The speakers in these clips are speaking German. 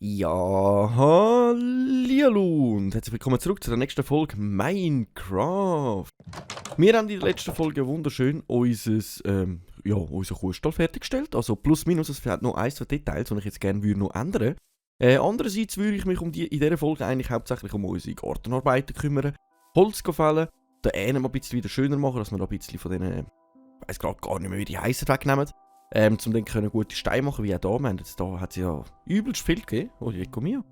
Ja, hallihallo und herzlich willkommen zurück zu der nächsten Folge Minecraft. Wir haben in der letzten Folge wunderschön unseren Kuhstall fertiggestellt. Also plus minus, es fehlt noch ein, zwei Details, die ich jetzt gerne noch ändern würde. Andererseits würde ich mich in dieser Folge eigentlich hauptsächlich um unsere Gartenarbeiten kümmern. Holz fällen, den Ähnen mal ein bisschen wieder schöner machen, dass wir da ein bisschen von denen, ich weiss gerade gar nicht mehr, wie die heissen, wegnehmen. Um dann können gute Steine machen, wie auch da. Da hat es ja übelst viel gegeben. Oh, Ecco mio.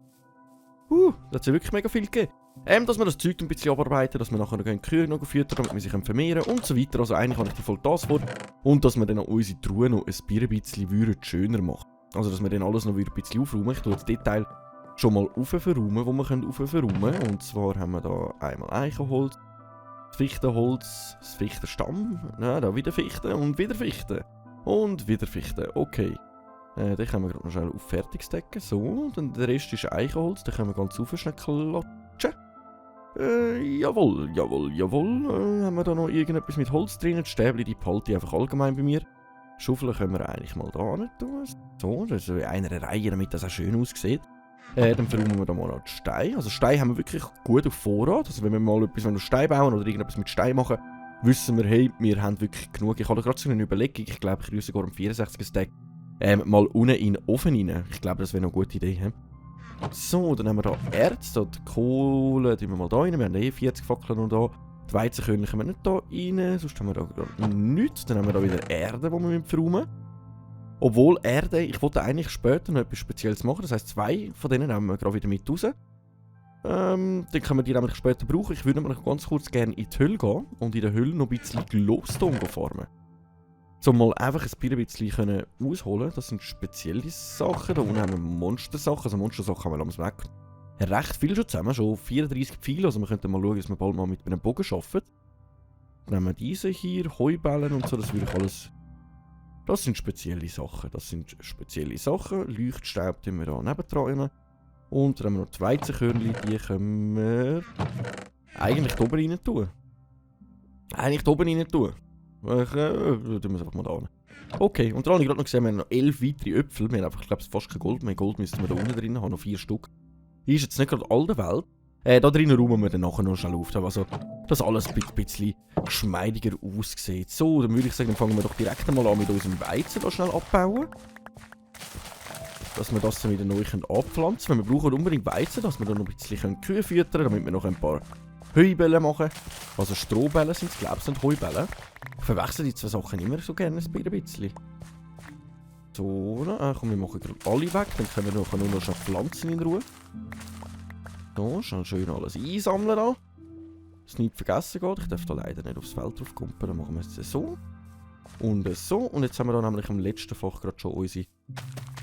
Da hat es ja wirklich mega viel gegeben. Dass wir das Zeug ein bisschen abarbeiten, dass wir nachher noch die Kühe noch füttern, damit wir sich vermehren und so weiter. Also eigentlich habe ich die voll das vor. Und dass wir dann auch unsere Truhe noch ein bisschen schöner machen. Also dass wir dann alles noch ein bisschen aufräumen. Ich tue das Detail schon mal verräumen, wo wir verräumen können. Und zwar haben wir da einmal Eichenholz, das Fichtenholz, das Fichtenstamm, da wieder Fichten und wieder Fichten. Und wieder Fichten, okay. Den können wir gerade noch schnell auf fertig stacken. So, dann der Rest ist Eichenholz, den können wir ganz schnell klatschen. Jawohl. Haben wir da noch irgendetwas mit Holz drin? Die Stäbchen, die behalte ich einfach allgemein bei mir. Schaufeln können wir eigentlich mal da nicht tun. So, das ist in einer Reihe, damit das auch schön aussieht. Dann verräumen wir da mal noch die Steine. Also Steine haben wir wirklich gut auf Vorrat. Also wenn wir mal etwas mit Stein bauen oder irgendetwas mit Stein machen, wissen wir, hey, wir haben wirklich genug. Ich habe gerade so eine Überlegung, ich glaube, ich rühre sogar am 64er Stack mal unten in den Ofen rein. Ich glaube, das wäre noch eine gute Idee. He? So, dann haben wir da Erz, da die Kohle, die wir mal da rein. Wir haben 40 Fackeln noch da. Die Weizenkörner können wir nicht da rein, sonst haben wir da gerade nichts. Dann haben wir da wieder Erde, die wir verräumen. Obwohl Erde, ich wollte eigentlich später noch etwas Spezielles machen. Das heisst, 2 von denen nehmen wir gerade wieder mit raus. Dann können wir die nämlich später brauchen. Ich würde nämlich ganz kurz gerne in die Höhle gehen und in der Höhle noch ein bisschen Glowstone farmen. Um mal einfach ein bisschen ausholen. Das sind spezielle Sachen. Da unten haben wir Monstersachen. Also Monstersachen haben wir weg. Recht viel schon zusammen. Schon 34 Pfeile. Also wir könnten mal schauen, dass wir bald mal mit einem Bogen arbeiten. Dann haben wir diese hier. Heubällen und so. Das würde ich alles... Das sind spezielle Sachen. Leuchtstaub tun wir da nebendran. Und dann haben wir noch die Weizenkörnchen, die können wir eigentlich da oben rein tun. Tun wir es einfach mal da hin. Okay, und dann habe ich gerade noch gesehen, wir haben noch 11 weitere Äpfel. Wir haben einfach, ich glaube, fast kein Gold mehr. Gold müssten wir da unten drin haben, noch 4 Stück. Ist jetzt nicht gerade all der Welt. Da drinnen räumen wir dann nachher noch schnell auf. Also, dass alles ein bisschen geschmeidiger aussieht. So, dann würde ich sagen, dann fangen wir doch direkt mal an mit unserem Weizen da schnell abbauen. Dass wir das dann wieder neu anpflanzen können. Wir brauchen unbedingt Weizen, dass wir dann noch ein bisschen Kühe füttern können, damit wir noch ein paar Heubälle machen. Also Strohbälle sind es, glaube ich, sind Heubälle. Ich verwechsel die zwei Sachen immer so gerne ein bisschen. So, komm, wir machen gerade alle weg, dann können wir nur noch pflanzen in Ruhe. So, schön alles einsammeln da. Dass es nicht vergessen geht. Ich darf da leider nicht aufs Feld drauf kumpen, dann machen wir es so. Und so. Und jetzt haben wir da nämlich am letzten Fach gerade schon unsere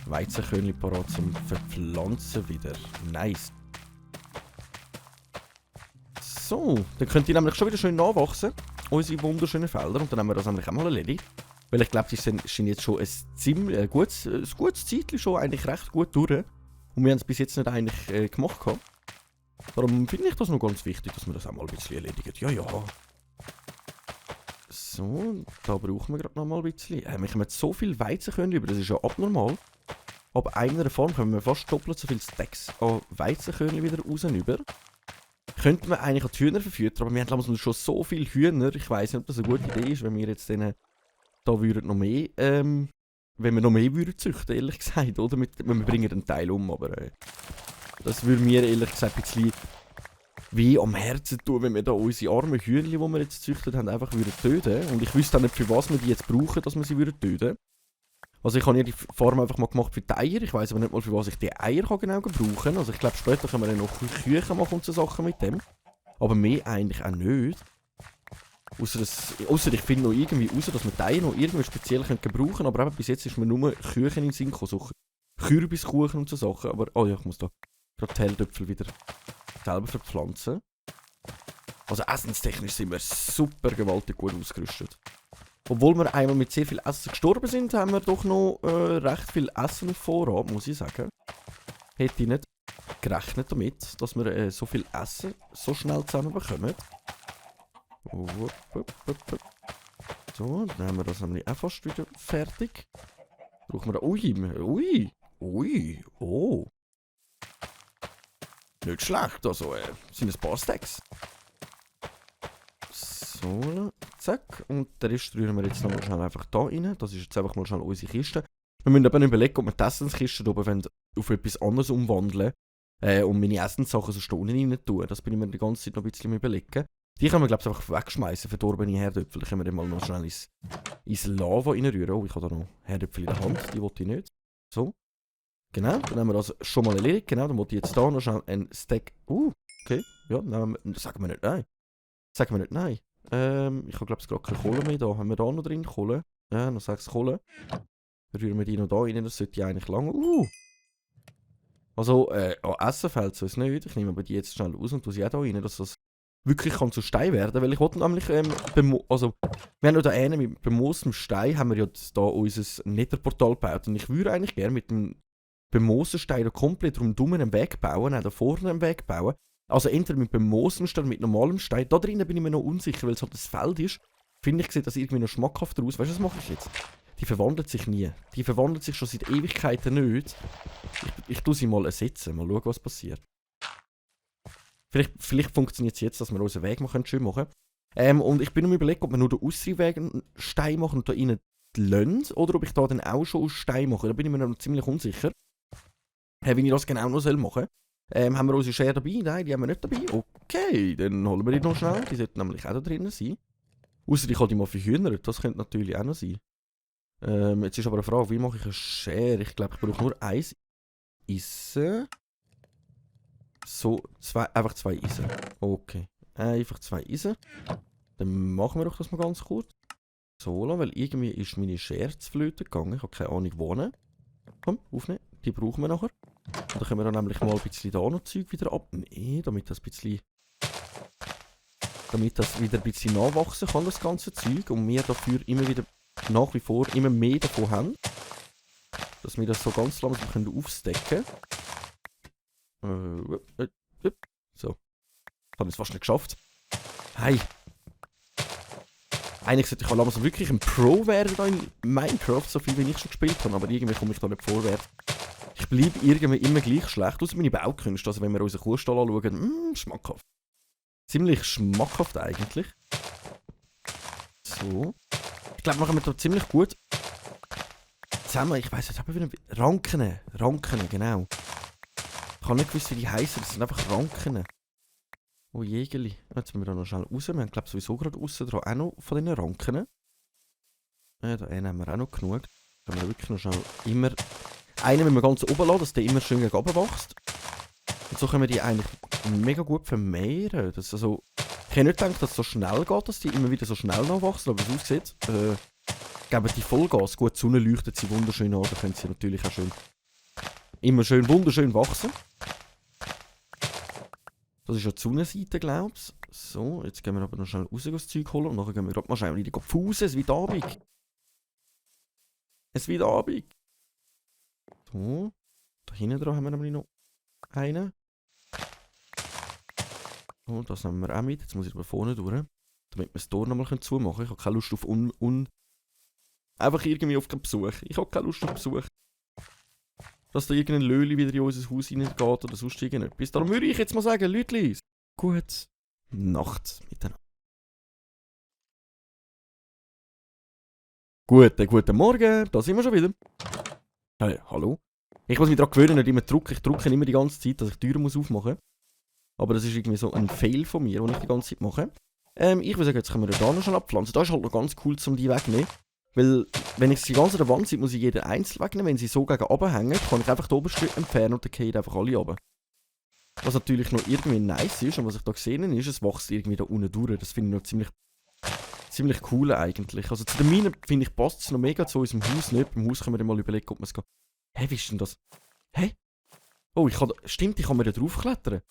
Weizenkörnchen parat zum Verpflanzen wieder. Nice. So, dann könnt ihr nämlich schon wieder schön nachwachsen. Unsere wunderschönen Felder. Und dann haben wir das nämlich auch mal erledigt. Weil ich glaube, sie sind jetzt schon ein gutes Zeitchen schon eigentlich recht gut durch. Und wir haben es bis jetzt nicht eigentlich gemacht. Darum finde ich das noch ganz wichtig, dass wir das auch mal ein bisschen erledigen. Ja. So, da brauchen wir gerade noch mal ein bisschen. Wir haben jetzt so viel Weizenkörnchen über, das ist ja abnormal. Ab einer Form können wir fast doppelt so viele Stacks an Weizenkörnchen wieder rausüber. Könnten wir eigentlich an die Hühner verfüttern, aber wir haben schon so viele Hühner. Ich weiss nicht, ob das eine gute Idee ist, wenn wir jetzt denen da würden noch mehr, wenn wir noch mehr würden züchten, ehrlich gesagt, oder? Wir bringen einen Teil um, aber das würde mir ehrlich gesagt ein bisschen wie am Herzen tun, wenn wir da unsere armen Hühnchen, die wir jetzt gezüchtet haben, einfach würden töten. Und ich wüsste auch nicht, für was wir die jetzt brauchen, dass wir sie würden töten. Also ich habe ja die Farm einfach mal gemacht für die Eier. Ich weiss aber nicht mal, für was ich die Eier genau brauchen kann. Also ich glaube, später können wir dann noch Küche machen und so Sachen mit dem. Aber mehr eigentlich auch nicht. Ausser ich finde noch irgendwie raus, dass wir die Eier noch irgendwie speziell gebrauchen können. Aber eben bis jetzt ist mir nur Küchen in den Sinn gekommen. So Kürbiskuchen und so Sachen. Aber, oh ja, ich muss da gerade die Helltöpfel wieder selber verpflanzen. Also essenstechnisch sind wir super gewaltig gut ausgerüstet. Obwohl wir einmal mit sehr viel Essen gestorben sind, haben wir doch noch recht viel Essen auf Vorrat, muss ich sagen. Hätte ich nicht gerechnet damit, dass wir so viel Essen so schnell zusammen bekommen. So, dann haben wir das nämlich auch fast wieder fertig. Brauchen wir da... Ui, oh. Nicht schlecht, also sind ein paar Stacks. So, zack. Und den Rest rühren wir jetzt noch mal schnell einfach da rein. Das ist jetzt einfach mal schnell unsere Kiste. Wir müssen aber überlegen, ob wir die Essenskiste da oben auf etwas anderes umwandeln und meine Essenssachen so da unten rein tun. Das bin ich mir die ganze Zeit noch ein bisschen überlegen. Die können wir, glaube ich, einfach wegschmeißen, verdorbene Herdöpfel. Die können wir dann mal noch schnell ins Lava reinrühren. Oh, ich habe da noch Herdöpfel in der Hand, die wollte ich nicht. So. Genau, dann haben wir das schon mal erledigt. Genau, dann wollte ich jetzt da noch schnell einen Stack... okay. Ja, sagen wir nicht nein. Sagen wir nicht nein. Ich habe, glaube ich, gerade keine Kohle mehr da. Haben wir da noch drin Kohle? Ja, noch 6 Kohle. Rühren wir die noch da rein, das sollte ja eigentlich lange... Also, Essen fällt so nicht. Ich nehme aber die jetzt schnell raus und tue sie auch da rein, dass das wirklich kann zu Stein werden. Weil ich wollte nämlich, wir haben noch da einen mit bemoostem Stein, haben wir ja da unser Netherportal gebaut. Und ich würde eigentlich gerne mit dem bemoosten Stein da komplett rundum einen Weg bauen, auch da vorne einen Weg bauen. Also entweder mit bemoostem Stein, mit normalem Stein. Da drinnen bin ich mir noch unsicher, weil es halt das Feld ist. Finde ich, sieht das irgendwie noch schmackhafter aus. Weißt du, was mache ich jetzt? Die verwandelt sich nie. Die verwandelt sich schon seit Ewigkeiten nicht. Ich tue sie mal ersetzen. Mal schauen, was passiert. Vielleicht funktioniert es jetzt, dass wir unseren Weg mal schön machen können. Und ich bin mir überlegt, ob wir nur den Ausseeweg Stein machen und da rein lassen, oder ob ich da dann auch schon aus Stein mache. Da bin ich mir noch ziemlich unsicher. Wie ich das genau noch machen soll. Haben wir unsere Schere dabei? Nein, die haben wir nicht dabei. Okay, dann holen wir die noch schnell. Die sollten nämlich auch da drinnen sein. Außer ich habe die mal verhühnert. Das könnte natürlich auch noch sein. Jetzt ist aber eine Frage, wie mache ich eine Schere? Ich glaube, ich brauche nur eins Eisen. So, einfach 2 Eisen. Okay, einfach 2 Eisen. Dann machen wir doch das mal ganz kurz. So, weil irgendwie ist meine Schere zu Flöten gegangen. Ich habe keine Ahnung, wo. Komm, aufnehmen. Die brauchen wir nachher. Und dann können wir dann nämlich mal ein bisschen da noch Zeug wieder abnehmen, damit das wieder ein bisschen nachwachsen kann, das ganze Zeug. Und wir dafür immer wieder nach wie vor immer mehr davon haben. Dass wir das so ganz langsam aufstecken können. So. Das haben wir es fast nicht geschafft. Hey. Eigentlich sollte ich auch langsam wirklich ein Pro werden da in Minecraft, so viel wie ich schon gespielt habe. Aber irgendwie komme ich da nicht vorwärts. Ich bleibe irgendwie immer gleich schlecht. Außer meine Baukünste. Also wenn wir unseren Kuhstall anschauen, schmackhaft. Ziemlich schmackhaft eigentlich. So. Ich glaube, machen wir da ziemlich gut zusammen. Ich weiss, jetzt haben wir wieder Ranken, genau. Ich habe nicht gewusst, wie die heißen. Das sind einfach Ranken. Oh Jägerli. Jetzt müssen wir da noch schnell raus. Wir haben, glaube ich, sowieso gerade aussen dran auch noch von diesen Ranken. Da haben wir auch noch genug. Da können wir wirklich noch schnell immer... Einen müssen wir ganz oben lassen, dass der immer schön gegen oben wächst. Und so können wir die eigentlich mega gut vermehren. Das also, ich hätte nicht gedacht, dass es so schnell geht, dass die immer wieder so schnell nachwachsen. Aber wie es aussieht, geben die Vollgas. Gut, die Sonne leuchtet sie wunderschön an. Da können sie natürlich auch schön, immer schön, wunderschön wachsen. Das ist ja die Sonnenseite, glaube ich. So, jetzt gehen wir aber noch schnell raus das Zeug holen. Und nachher gehen wir gerade mal schnell wieder pfusen. Es wird Abend. Es wird Abend. So, da hinten dran haben wir nämlich noch einen. So, das nehmen wir auch mit. Jetzt muss ich aber vorne durch, damit wir das Tor nochmal zumachen können. Ich habe keine Lust auf einfach irgendwie auf den Besuch. Ich habe keine Lust auf Besuch. Dass da irgendein Löli wieder in unser Haus reingeht oder sonst irgendetwas. Darum würde ich jetzt mal sagen, Leute, gute Nacht miteinander. Guten Morgen, da sind wir schon wieder. Hey, hallo? Ich muss mich daran gewöhnen, nicht immer drücken. Ich drücke immer die ganze Zeit, dass ich die Türen aufmachen muss. Aber das ist irgendwie so ein Fail von mir, den ich die ganze Zeit mache. Ich würde sagen, jetzt können wir da noch schnell abpflanzen. Das ist halt noch ganz cool, um die wegzunehmen. Weil, wenn ich sie ganz an der Wand sehe, muss ich jeden einzeln wegnehmen. Wenn sie so gegen oben hängen, kann ich einfach den obersten entfernen und dann fallen einfach alle runter. Was natürlich noch irgendwie nice ist, und was ich da gesehen habe, ist, es wächst irgendwie da unten durch. Das finde ich noch ziemlich cool eigentlich. Also zu den Minen, finde ich, passt es noch mega zu unserem Haus nicht. Beim Haus können wir dann mal überlegen, ob man es geht. Hä, wie ist denn das? Hä? Oh, stimmt, ich kann mir da draufklettern.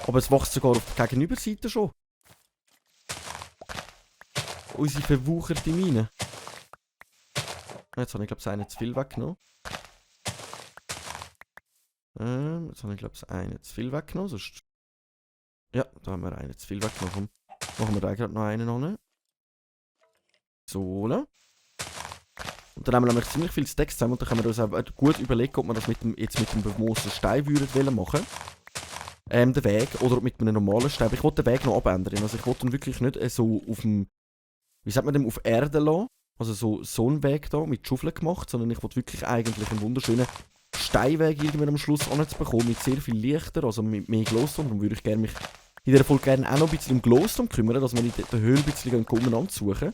Aber es wächst sogar auf der Gegenüberseite schon. Unsere verwucherte Mine. Jetzt habe ich, glaube ich, einen zu viel weggenommen. Jetzt habe ich, glaube ich, einen zu viel weggenommen. Sonst... Ja, da haben wir einen zu viel weggenommen. Machen wir da gerade noch einen an. So, ne? Und dann haben wir nämlich ziemlich viel Stacks zusammen und dann können wir uns auch gut überlegen, ob wir das jetzt mit dem bemoosten Stein würden machen. Den Weg, oder mit einem normalen Stein. Ich wollte den Weg noch abändern. Also ich wollte ihn wirklich nicht so auf dem, wie sagt man dem, auf Erde lassen. Also so einen Weg da, mit Schaufeln gemacht, sondern ich wollte wirklich eigentlich einen wunderschönen Steinweg irgendwann am Schluss anzubekommen, mit sehr viel Lichter, also mit mehr Glowstone. Darum würde ich gerne mich in dieser Folge gerne auch noch ein bisschen um Glowstone kümmern, dass wir in der Höhle ein bisschen umeinander suchen.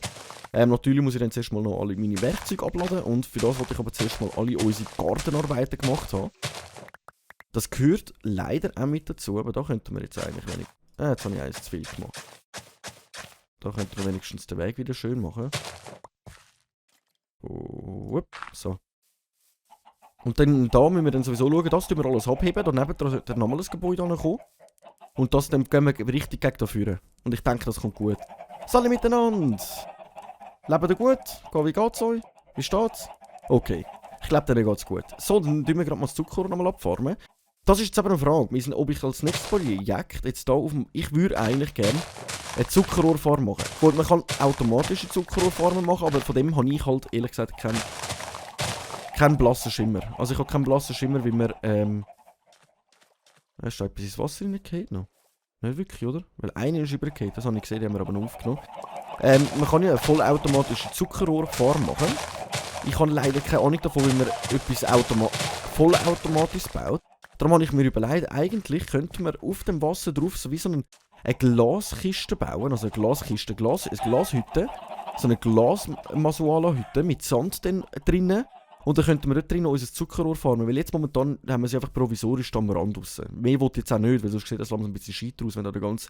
Natürlich muss ich dann zuerst mal noch alle meine Werkzeuge abladen und für das wollte ich aber zuerst mal alle unsere Gartenarbeiten gemacht haben. Das gehört leider auch mit dazu, aber da könnten wir jetzt eigentlich wenig... jetzt habe ich eins zu viel gemacht. Da könnten wir wenigstens den Weg wieder schön machen. So. Und dann da müssen wir dann sowieso schauen, das tun wir alles abheben, daneben dann nochmal ein Gebäude ankommen. Und das dann gehen wir richtig gegen da führen. Und ich denke, das kommt gut. Salut miteinander! Lebt ihr gut? Wie geht's euch? Wie steht's? Okay. Ich glaube, denen geht's gut. So, dann tun wir gerade mal das Zuckerrohr nochmal abfarmen. Das ist jetzt aber eine Frage. Wir sind, ob ich als nächstes Projekt jetzt hier auf dem... Ich würde eigentlich gerne eine Zuckerrohrfarm machen. Gut, man kann automatische Zuckerrohrfarmen machen, aber von dem habe ich halt ehrlich gesagt keinen blassen Schimmer. Also ich habe keinen blassen Schimmer, wie man... Ist da etwas ins Wasser reingehauen noch? Nicht wirklich, oder? Weil einer ist übergehauen, das habe ich gesehen, die haben wir aber noch aufgenommen. Man kann ja eine vollautomatische Zuckerrohrfarm machen. Ich habe leider keine Ahnung davon, wie man etwas vollautomatisch baut. Darum habe ich mir überlegt, eigentlich könnte man auf dem Wasser drauf so wie so eine Glaskiste bauen. Also eine Glaskiste, eine Glashütte. So eine Glasmasuala-Hütte mit Sand drinnen. Und dann könnten wir dort drinnen unser Zuckerrohr farmen, weil jetzt momentan haben wir sie einfach provisorisch am Rand raus. Mehr will ich jetzt auch nicht, weil sonst sieht das langsam ein bisschen Scheitter aus, wenn da der ganze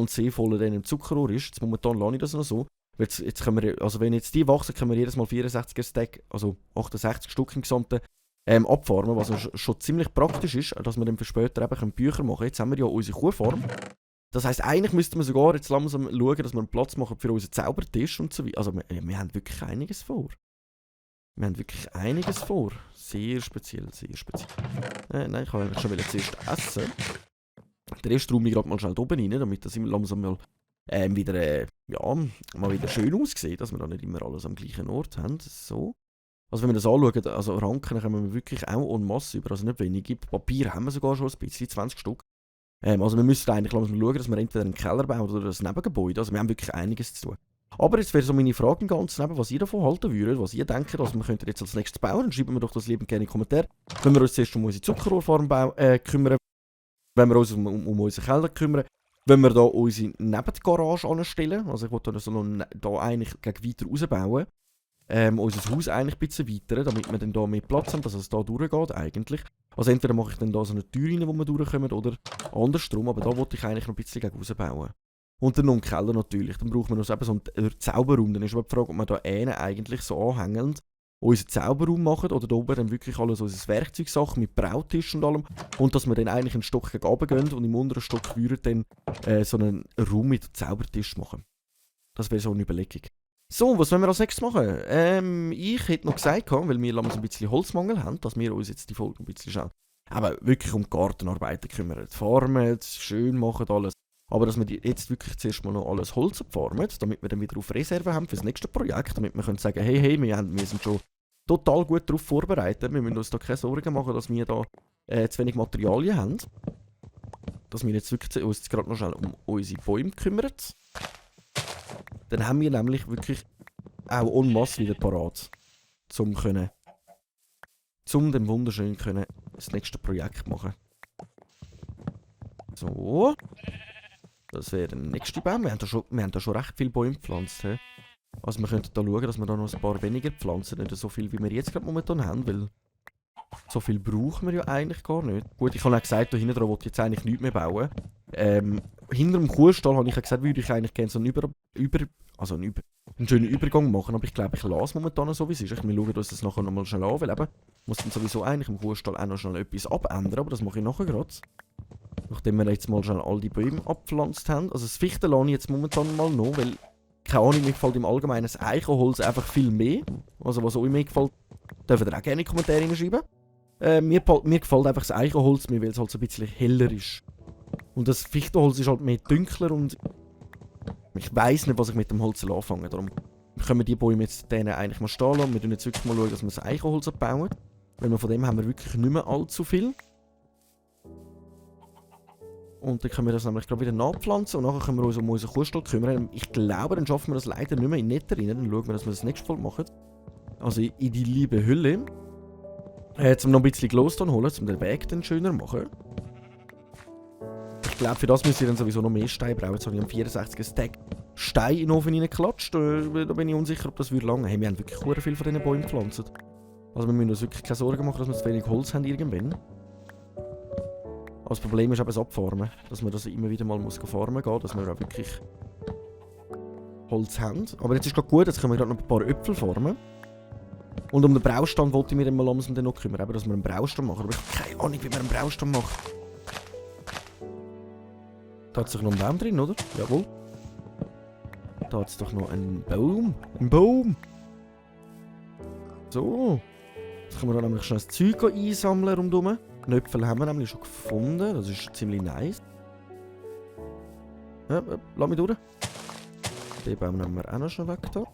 See voller Zuckerrohr ist. Jetzt momentan lasse ich das noch so. Weil jetzt können wir, also wenn jetzt die wachsen, können wir jedes Mal 64er Stack, also 68 Stück im Gesamten, abfarmen, was schon ziemlich praktisch ist, dass wir dann für später eben Bücher machen können. Jetzt haben wir ja unsere Kuhfarm. Das heisst, eigentlich müssten wir sogar jetzt langsam schauen, dass wir einen Platz machen für unseren Zaubertisch und so weiter. Also wir haben wirklich einiges vor. Wir haben wirklich einiges vor. Sehr speziell, sehr speziell. Nein, ich wollte schon zuerst essen. Den Rest räume ich gerade mal schnell da oben rein, damit das immer langsam mal wieder, mal wieder schön aussieht, dass wir da nicht immer alles am gleichen Ort haben. So. Also wenn wir das anschauen, also Ranken haben wir wirklich auch en masse über, also nicht wenige. Papier haben wir sogar schon ein bisschen, 20 Stück. Also wir müssen eigentlich langsam schauen, dass wir entweder einen Keller bauen oder ein Nebengebäude. Also wir haben wirklich einiges zu tun. Aber jetzt wäre so meine Frage ganz neben, was ihr davon halten würdet, was ihr denkt, was wir jetzt als nächstes bauen. Dann schreibt mir doch das liebend gerne in die Kommentare. Wenn wir uns zuerst um unsere Zuckerrohrfarm kümmern, wenn wir uns um unseren Keller kümmern, wenn wir da unsere Nebengarage anstellen, also ich wollte da eigentlich gegen weiter rausbauen, unser Haus eigentlich ein bisschen weiter, damit wir dann da mehr Platz haben, dass es da durchgeht eigentlich. Also entweder mache ich dann da so eine Tür rein, wo wir durchkommen, oder andersrum, aber da wollte ich eigentlich noch ein bisschen gegen rausbauen. Und dann noch einen Keller natürlich, dann brauchen wir noch eben so einen Zauberraum. Dann ist aber die Frage, ob wir da eigentlich so anhängend unseren Zauberraum machen oder da oben dann wirklich alles unsere Werkzeugsachen mit Brautisch und allem. Und dass wir dann eigentlich einen Stock gegen runter gehen und im unteren Stock würden dann so einen Raum mit Zaubertisch machen. Das wäre so eine Überlegung. So, was wollen wir als nächstes machen? Ich hätte noch gesagt, weil wir langsam ein bisschen Holzmangel haben, dass wir uns jetzt die Folge ein bisschen schauen. Aber wirklich um Gartenarbeiten kümmern. Farmen, schön machen alles. Aber dass wir jetzt wirklich zuerst mal noch alles Holz abfarmen, damit wir dann wieder auf Reserve haben für das nächste Projekt, damit wir können sagen, hey, wir sind schon total gut darauf vorbereitet, wir müssen uns da keine Sorgen machen, dass wir da zu wenig Materialien haben. Dass wir jetzt wirklich uns gerade noch schnell um unsere Bäume kümmern. Dann haben wir nämlich wirklich auch en masse wieder parat, um dann wunderschön das nächste Projekt machen. So. Das wäre der nächste Baum. Wir haben da schon recht viele Bäume gepflanzt. He? Also wir könnten da schauen, dass wir da noch ein paar weniger pflanzen. Nicht so viel, wie wir jetzt gerade momentan haben, weil so viel brauchen wir ja eigentlich gar nicht. Gut, ich habe auch gesagt, da hinten dran wollte ich jetzt eigentlich nichts mehr bauen. Hinter dem Kuhstall habe ich ja gesagt, würde ich eigentlich gerne so einen schönen Übergang machen, aber ich glaube, ich lasse momentan so, wie es ist. Wir schauen uns das nachher nochmal schnell an, weil eben, ich muss dann sowieso eigentlich im Kuhstall auch noch schnell etwas abändern, aber das mache ich nachher gerade. Nachdem wir jetzt mal schnell all die Bäume abgepflanzt haben. Also das Fichten lasse ich jetzt momentan mal noch, weil, keine Ahnung, mir gefällt im Allgemeinen das Eichenholz einfach viel mehr. Also was euch mehr gefällt, dürft ihr auch gerne in die Kommentare schreiben. Mir gefällt einfach das Eichenholz mehr, weil es halt so ein bisschen heller ist. Und das Fichtenholz ist halt mehr dunkler und Ich weiss nicht, was ich mit dem Holz anfangen soll. Darum können wir die Bäume jetzt denen eigentlich mal stehen lassen. Wir schauen jetzt wirklich mal, dass wir das Eichenholz abbauen. Weil von dem haben wir wirklich nicht mehr allzu viel. Und dann können wir das nämlich gerade wieder nachpflanzen und nachher können wir uns um unseren Kuhstall kümmern. Ich glaube, dann schaffen wir das leider nicht mehr in Nether rein. Dann schauen wir, dass wir das nächste Mal machen. Also in die liebe Hülle. Um noch ein bisschen Glowstone holen, um den Weg dann schöner zu machen. Ich glaube, für das müssen wir dann sowieso noch mehr Steine brauchen. Jetzt habe ich am 64 Stack Steine in den Ofen reingeklatscht. Da bin ich unsicher, ob das lange. Hey, wir haben wirklich sehr viel von diesen Bäumen gepflanzt. Also wir müssen uns wirklich keine Sorgen machen, dass wir zu wenig Holz haben irgendwann. Aber das Problem ist eben das Abfarmen. Dass man das immer wieder mal farmen gehen muss, dass wir auch wirklich Holz haben. Aber jetzt ist gerade gut, jetzt können wir gerade noch ein paar Äpfel farmen. Und um den Braustand wollte ich mich dann mal langsam noch kümmern, eben, dass wir einen Braustand machen. Aber ich habe keine Ahnung, wie man einen Braustand macht. Da hat sich noch ein Baum drin, oder? Jawohl. Da hat es doch noch einen Baum. Ein Baum! So. Jetzt können wir da nämlich schon das Zeug einsammeln rundherum. Knöpfe haben wir nämlich schon gefunden. Das ist ziemlich nice. Ja, lass mich durch. Den Baum nehmen wir auch noch schnell weg da.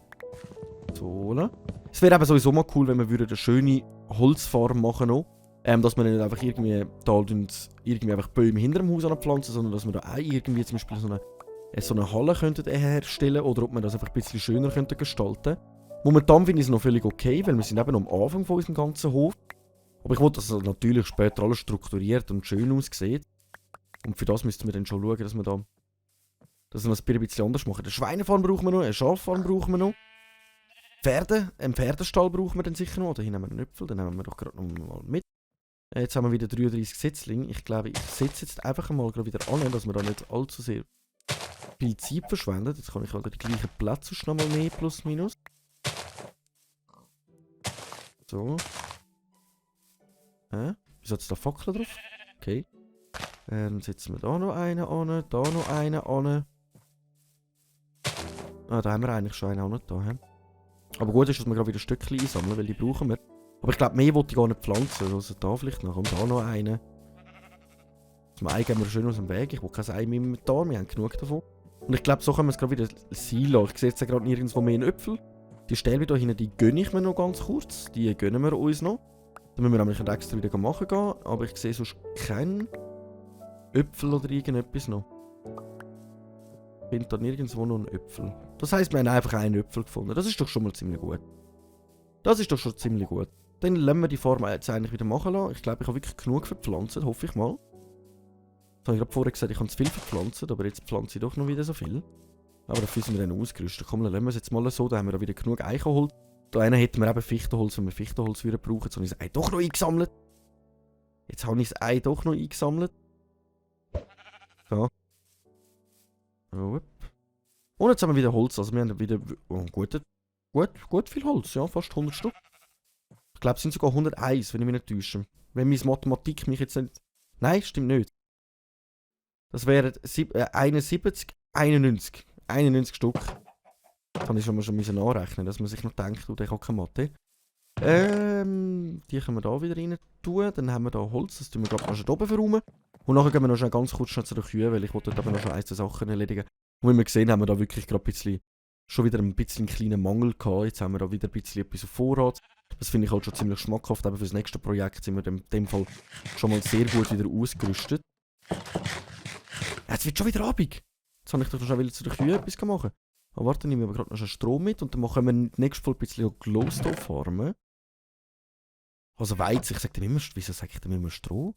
So. Es wäre eben sowieso mal cool, wenn wir eine schöne Holzfarm machen noch. Dass wir nicht einfach irgendwie da irgendwie einfach Bäume hinter dem Haus anpflanzen, sondern dass wir da auch irgendwie zum Beispiel so eine Halle könnten herstellen oder ob wir das einfach ein bisschen schöner könnten gestalten. Momentan finde ich es noch völlig okay, weil wir sind eben noch am Anfang von unserem ganzen Hof. Aber ich wollte, dass es natürlich später alles strukturiert und schön aussieht. Und für das müssten wir dann schon schauen, dass wir das ein bisschen anders machen. Eine Schweinefarm brauchen wir noch, eine Schaffarm brauchen wir noch. Einen Pferdestall brauchen wir dann sicher noch. Da hinten haben wir einen Äpfel, den nehmen wir doch gerade noch mal mit. Jetzt haben wir wieder 33 Setzlinge. Ich glaube, ich setze jetzt einfach mal gerade wieder an, dass wir da nicht allzu sehr viel Zeit verschwenden. Jetzt kann ich halt die gleichen Plätze noch mal nehmen, plus minus. So. Wieso hat es da Fackeln drauf? Okay. Dann setzen wir da noch einen an, da noch einen an. Ah, da haben wir eigentlich schon einen an da. Aber gut ist, dass wir gerade wieder Stückchen einsammeln, weil die brauchen wir. Aber ich glaube, mehr wollte ich gar nicht pflanzen. Also da vielleicht noch. Und da noch einen. Das Ei gehen wir schön aus dem Weg. Ich will kein Ei mehr mit da. Wir haben genug davon. Und ich glaube, so können wir es gerade wieder sein lassen. Ich sehe jetzt gerade nirgendwo mehr einen Äpfel. Die Stäbe hier hinten, die gönne ich mir noch ganz kurz. Die gönnen wir uns noch. Dann müssen wir nämlich extra wieder machen gehen. Aber ich sehe sonst keinen Äpfel oder irgendetwas noch. Ich finde da nirgendwo noch einen Äpfel. Das heisst, wir haben einfach einen Äpfel gefunden. Das ist doch schon mal ziemlich gut. Das ist doch schon ziemlich gut. Dann lassen wir die Farm jetzt eigentlich wieder machen lassen. Ich glaube, ich habe wirklich genug verpflanzt, hoffe ich mal. Das habe ich gerade vorher gesagt, ich habe zu viel verpflanzt, aber jetzt pflanze ich doch noch wieder so viel. Aber dafür sind wir dann ausgerüstet. Komm, dann lassen wir es jetzt mal so, da haben wir da wieder genug Eichenholz. Da einen hätten wir eben Fichtenholz, wenn wir Fichtenholz wieder brauchen. Jetzt habe ich das Ei doch noch eingesammelt. Jetzt habe ich das Ei doch noch eingesammelt. So. Und jetzt haben wir wieder Holz, also wir haben wieder gut viel Holz, ja, fast 100 Stück. Ich glaube, es sind sogar 101, wenn ich mich nicht täusche. Wenn meine Mathematik mich jetzt nicht... Nein, stimmt nicht. Das wären 71, 91 Stück. Das kann ich schon mal anrechnen, dass man sich noch denkt, ich habe keine Mathe. Die können wir da wieder rein tun. Dann haben wir da Holz, das tun wir glaube ich noch schon oben verräumen. Und nachher gehen wir noch schon ganz kurz zu den Kühen, weil ich wollte dort aber noch schon ein, zwei Sachen erledigen. Und wie wir gesehen haben, wir da wirklich gerade schon wieder ein bisschen einen kleinen Mangel gehabt. Jetzt haben wir da wieder ein bisschen etwas auf Vorrat. Das finde ich halt schon ziemlich schmackhaft. Aber für das nächste Projekt sind wir in dem Fall schon mal sehr gut wieder ausgerüstet. Jetzt wird schon wieder Abend. Jetzt habe ich doch schon wieder zu den Kühen etwas machen. Aber warte, nehmen wir gerade noch schon Strom mit und dann machen wir nächstes Mal ein bisschen Glowstone farmen. Also Weizen, wieso sage ich denn immer Stroh?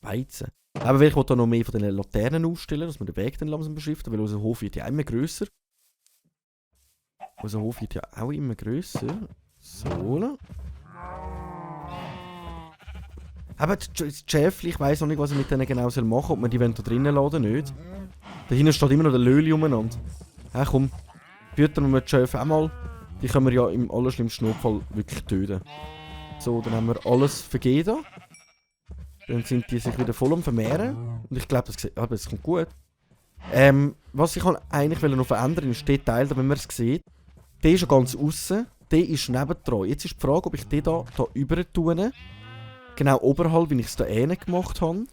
Weizen. Aber ich wollte da noch mehr von den Laternen aufstellen, dass wir den Weg dann langsam beschriften, weil unser Hof wird ja immer grösser. Unser Hof wird ja auch immer grösser. So. Aber die Chef, ich weiss noch nicht, was ich mit denen genau machen soll, ob wir die da drinnen laden oder nicht. Da hinten steht immer noch der Löli umeinander. Ja, komm, füttern wir die Schäfe auch mal. Die können wir ja im allerschlimmsten Notfall wirklich töten. So, dann haben wir alles vergeben. Dann sind die sich wieder voll am Vermehren. Und ich glaube, das kommt gut. Was ich eigentlich noch verändern ist der Teil, wenn man es sieht. Der ist ja ganz außen, der ist nebendran. Jetzt ist die Frage, ob ich den da rüber tue. Genau oberhalb, wie ich es da gemacht habe.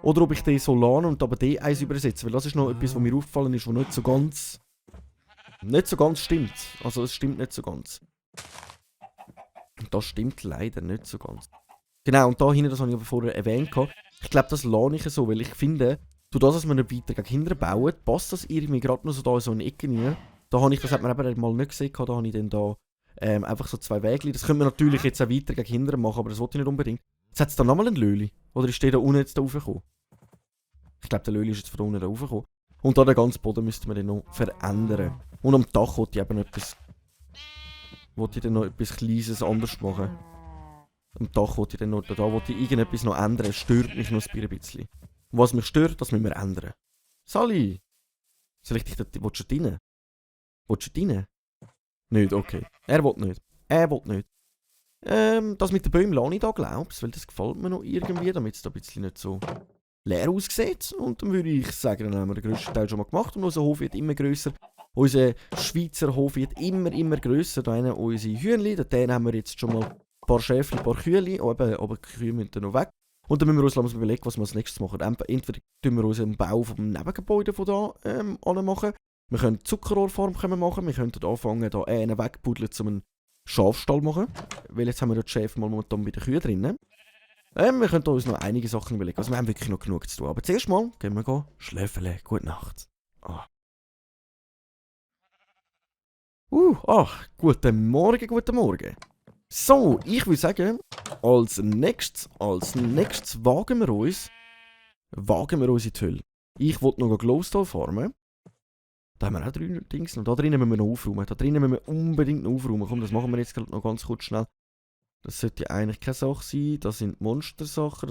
Oder ob ich den so lade und aber den eins übersetze. Weil das ist noch etwas, was mir aufgefallen ist, was nicht so ganz Nicht so ganz stimmt. Also es stimmt nicht so ganz. Das stimmt leider nicht so ganz. Genau, und da hinten, das habe ich aber vorher erwähnt. Ich glaube, das lerne ich so, weil ich finde, durch das, dass wir nicht weiter gegen Kinder bauen, passt das irgendwie gerade noch so da in so eine Ecke rein. Da habe ich, das hat man eben mal nicht gesehen, da habe ich dann da einfach so 2 Wege. Das könnte man natürlich jetzt auch weiter gegen Kinder machen, aber das wollte ich nicht unbedingt. Jetzt hat es da nochmal einen Löli. Oder ist der da unten jetzt da raufgekommen? Ich glaube, der Löli ist jetzt von unten da raufgekommen. Und da den ganzen Boden müssten wir dann noch verändern. Und am Dach wollte ich eben etwas... Wollte ich dann noch etwas Kleines anders machen. Am Dach wollte ich dann noch... Da wollte ich irgendetwas noch ändern. Es stört mich noch ein bisschen. Und was mich stört, das müssen wir ändern. Sally! Soll ich dich da... Willst du rein? Willst du rein? Nicht, okay. Er will nicht. Er will nicht. Das mit den Bäumen lasse ich da, glaubst, weil das gefällt mir noch irgendwie, damit es da ein bisschen nicht so leer aussieht. Und dann würde ich sagen, dann haben wir den grössten Teil schon mal gemacht und unser Hof wird immer grösser. Unser Schweizer Hof wird immer grösser. Da haben unsere Hühnchen, da haben wir jetzt schon mal ein paar Schäfchen, ein paar Kühe, aber die Kühe müssen dann noch weg. Und dann müssen wir uns langsam überlegen, was wir als nächstes machen. Entweder tun wir uns einen Bau vom Nebengebäude von da anmachen. Wir können eine Zuckerrohrfarm machen, wir könnten anfangen, da einen wegbuddeln, um einen Schafstall machen. Weil jetzt haben wir die Schäfe mal momentan bei den Kühen drin. Wir können uns noch einige Sachen überlegen. Also wir haben wirklich noch genug zu tun. Aber zuerst mal gehen wir schlafen. Gute Nacht. Guten Morgen, guten Morgen. So, ich würde sagen, als nächstes wagen wir uns in die Hölle. Ich wollte noch Glowstone farmen. Da haben wir auch 3 Dings noch. Da drinnen müssen wir noch aufräumen. Da drinnen müssen wir unbedingt noch aufräumen. Komm, das machen wir jetzt noch ganz kurz schnell. Das sollte eigentlich keine Sache sein. Das sind Monstersachen.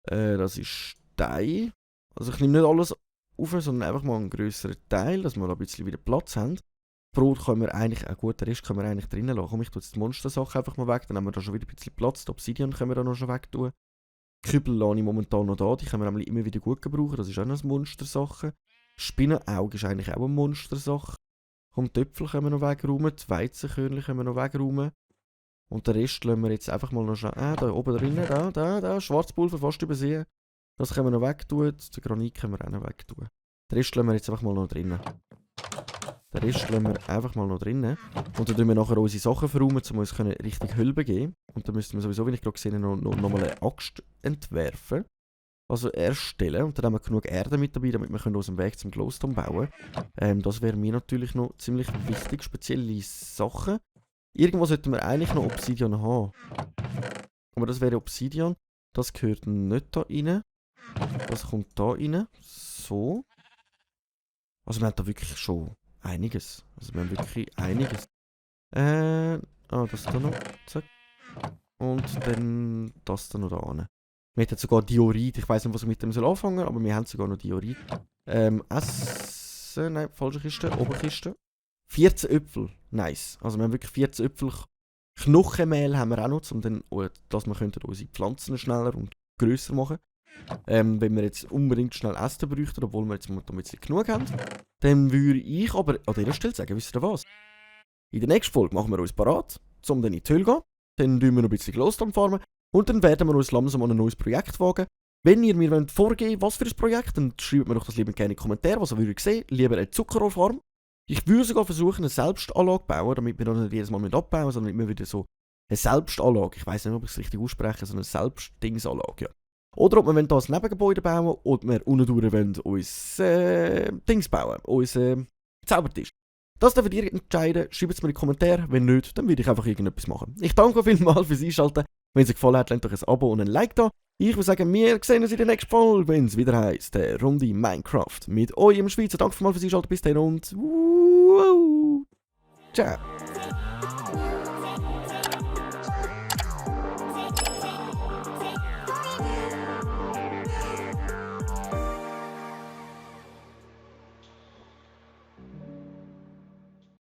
Das ist Stein. Also ich nehme nicht alles auf, sondern einfach mal einen grösseren Teil, dass wir da ein bisschen wieder Platz haben. Brot können wir eigentlich, einen guten Rest können wir eigentlich drinnen lassen. Komm, ich tue jetzt die Monstersachen einfach mal weg. Dann haben wir da schon wieder ein bisschen Platz. Die Obsidian können wir da noch schon weg tun. Die Kübel lasse ich momentan noch da. Die können wir immer wieder gut gebrauchen. Das ist auch noch eine Monstersache. Spinnenauge ist eigentlich auch eine Monstersache. Komm, die Äpfel können wir noch wegräumen, die Weizenkörnchen können wir noch wegräumen. Und den Rest lassen wir jetzt einfach mal noch schnell... da oben drinnen, da, Schwarzpulver, fast übersehen. Das können wir noch wegtun, den Granit können wir auch noch wegtun. Den Rest lassen wir jetzt einfach mal noch drinnen. Und dann tun wir nachher unsere Sachen verräumen, um uns richtig Hölle begeben. Und dann müssten wir sowieso, wie ich gerade gesehen habe, noch mal eine Axt entwerfen. Also erstellen. Und dann haben wir genug Erde mit dabei, damit wir aus dem Weg zum Glowstone bauen können. Das wäre mir natürlich noch ziemlich wichtig. Spezielle Sachen. Irgendwo sollten wir eigentlich noch Obsidian haben. Aber das wäre Obsidian. Das gehört nicht da rein. Das kommt da rein. So. Also wir haben da wirklich schon einiges. Das da noch. Zack. Und dann das da noch da rein. Wir hätten sogar Diorit. Ich weiss nicht, was ich mit dem anfangen soll, aber wir haben sogar noch Diorit. Essen. Nein, falsche Kiste. Oberkiste. 14 Äpfel. Nice. Also wir haben wirklich 14 Äpfel. Knochenmehl haben wir auch noch, dass wir unsere Pflanzen schneller und grösser machen. Wenn wir jetzt unbedingt schnell Essen bräuchten, obwohl wir jetzt momentan ein bisschen genug haben, dann würde ich aber an dieser Stelle sagen, wisst ihr was? In der nächsten Folge machen wir uns parat, um dann in die Höhle zu gehen. Dann tun wir noch ein bisschen Glowstone farmen. Und dann werden wir uns langsam an ein neues Projekt wagen. Wenn ihr mir vorgeben wollt, was für ein Projekt, dann schreibt mir doch das lieber gerne in die Kommentare, was ihr würdet sehen. Lieber eine Zuckerrohrfarm. Ich würde sogar versuchen, eine Selbstanlage zu bauen, damit wir dann nicht jedes Mal abbauen, sondern immer wieder so eine Selbstanlage. Ich weiss nicht, ob ich es richtig ausspreche, so eine Selbstdingsanlage, ja. Oder ob wir da ein Nebengebäude bauen oder wir unten durch uns Dings bauen, uns Zaubertisch. Das dürft ihr entscheiden. Schreibt es mir in die Kommentare. Wenn nicht, dann würde ich einfach irgendetwas machen. Ich danke euch vielmals fürs Einschalten. Wenn es euch gefallen hat, lasst euch ein Abo und ein Like da. Ich würde sagen, wir sehen uns in der nächsten Folge, wenn es wieder heisst, der Runde Minecraft mit eurem Schweizer. Danke vielmals fürs Einschalten. Bis dann und ciao.